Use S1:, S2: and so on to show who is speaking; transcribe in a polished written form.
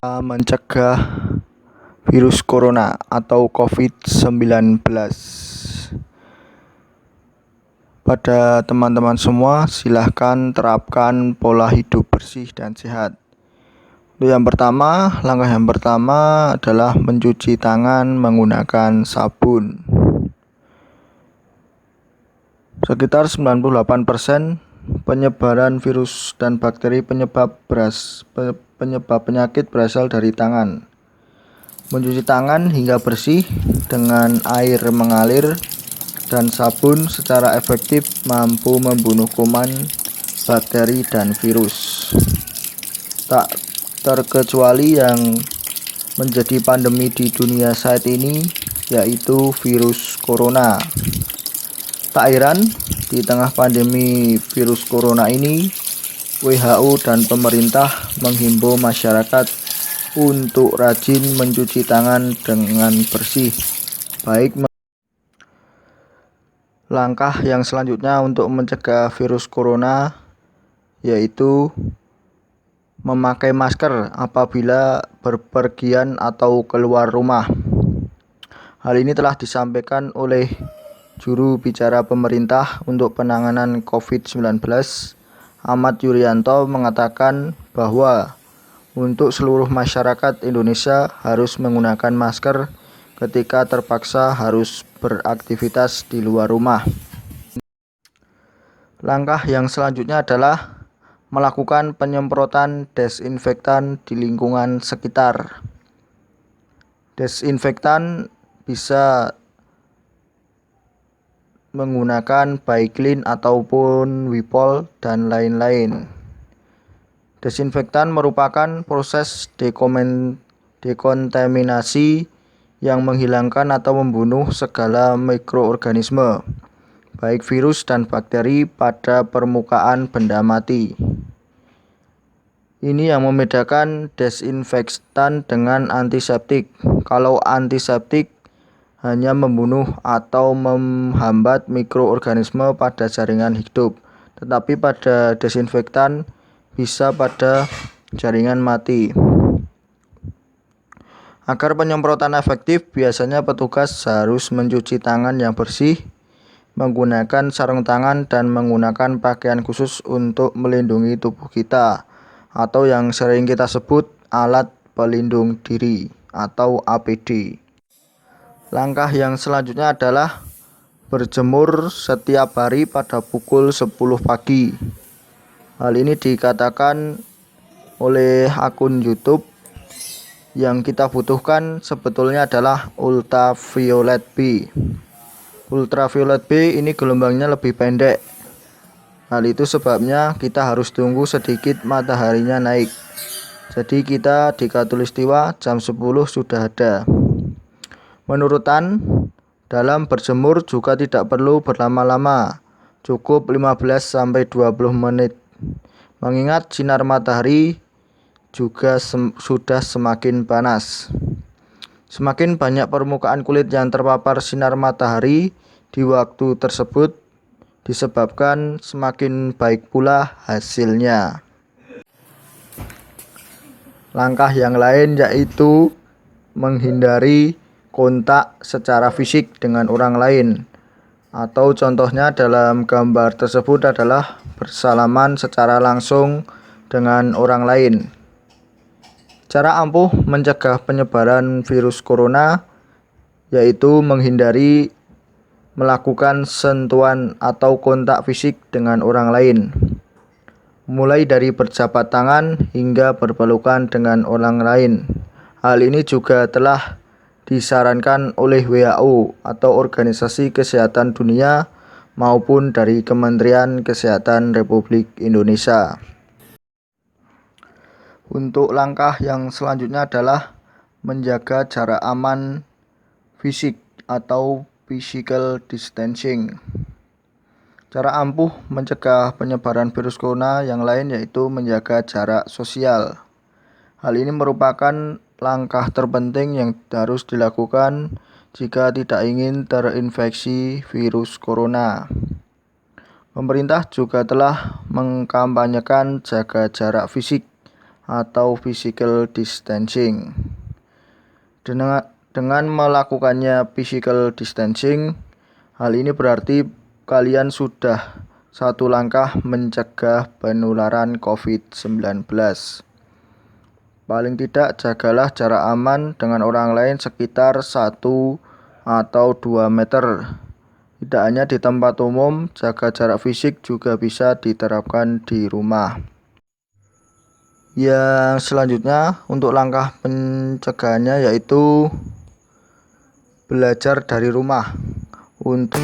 S1: Mencegah virus corona atau COVID-19. Pada teman-teman semua, silahkan terapkan pola hidup bersih dan sehat. Langkah yang pertama adalah mencuci tangan menggunakan sabun. Sekitar 98% penyebaran virus dan bakteri penyebab penyakit berasal dari tangan. Mencuci tangan hingga bersih dengan air mengalir dan sabun secara efektif mampu membunuh kuman, bakteri, dan virus. Tak terkecuali yang menjadi pandemi di dunia saat ini, yaitu virus corona. Tak heran, di tengah pandemi virus corona ini, WHO dan pemerintah menghimbau masyarakat untuk rajin mencuci tangan dengan bersih. Langkah yang selanjutnya untuk mencegah virus corona yaitu memakai masker apabila berpergian atau keluar rumah. Hal ini telah disampaikan oleh juru bicara pemerintah untuk penanganan COVID-19, Ahmad Yuryanto, mengatakan bahwa untuk seluruh masyarakat Indonesia harus menggunakan masker ketika terpaksa harus beraktivitas di luar rumah. Langkah yang selanjutnya adalah melakukan penyemprotan desinfektan di lingkungan sekitar. Desinfektan bisa menggunakan Baiklin ataupun Wipol dan lain-lain. Desinfektan merupakan proses dekontaminasi yang menghilangkan atau membunuh segala mikroorganisme, baik virus dan bakteri pada permukaan benda mati. Ini yang membedakan desinfektan dengan antiseptik. Kalau antiseptik hanya membunuh atau menghambat mikroorganisme pada jaringan hidup, tetapi pada desinfektan bisa pada jaringan mati. Agar penyemprotan efektif, biasanya petugas harus mencuci tangan yang bersih, menggunakan sarung tangan, dan menggunakan pakaian khusus untuk melindungi tubuh kita, atau yang sering kita sebut alat pelindung diri atau APD. Langkah yang selanjutnya adalah berjemur setiap hari pada pukul 10 pagi. Hal ini dikatakan oleh akun YouTube. Yang kita butuhkan sebetulnya adalah ultraviolet B. Ultraviolet B ini gelombangnya lebih pendek. Hal itu sebabnya kita harus tunggu sedikit mataharinya naik. Jadi kita di Khatulistiwa jam 10 sudah ada. Menurut Tan, dalam berjemur juga tidak perlu berlama-lama, cukup 15-20 menit. Mengingat sinar matahari juga sudah semakin panas. Semakin banyak permukaan kulit yang terpapar sinar matahari di waktu tersebut, disebabkan semakin baik pula hasilnya. Langkah yang lain yaitu menghindari kontak secara fisik dengan orang lain, atau contohnya dalam gambar tersebut adalah bersalaman secara langsung dengan orang lain. Cara ampuh mencegah penyebaran virus corona yaitu menghindari melakukan sentuhan atau kontak fisik dengan orang lain, mulai dari berjabat tangan hingga berpelukan dengan orang lain. Hal ini juga telah disarankan oleh WHO atau Organisasi Kesehatan Dunia maupun dari Kementerian Kesehatan Republik Indonesia. Untuk langkah yang selanjutnya adalah menjaga jarak aman fisik atau physical distancing. Cara ampuh mencegah penyebaran virus corona yang lain yaitu menjaga jarak sosial. Hal ini merupakan langkah terpenting yang harus dilakukan jika tidak ingin terinfeksi virus corona. Pemerintah juga telah mengkampanyekan jaga jarak fisik atau physical distancing. Dengan melakukannya physical distancing, hal ini berarti kalian sudah satu langkah mencegah penularan COVID-19. Paling tidak jagalah jarak aman dengan orang lain sekitar 1 atau 2 meter. Tidak hanya di tempat umum, jaga jarak fisik juga bisa diterapkan di rumah. Yang selanjutnya untuk langkah pencegahannya yaitu belajar dari rumah. Untuk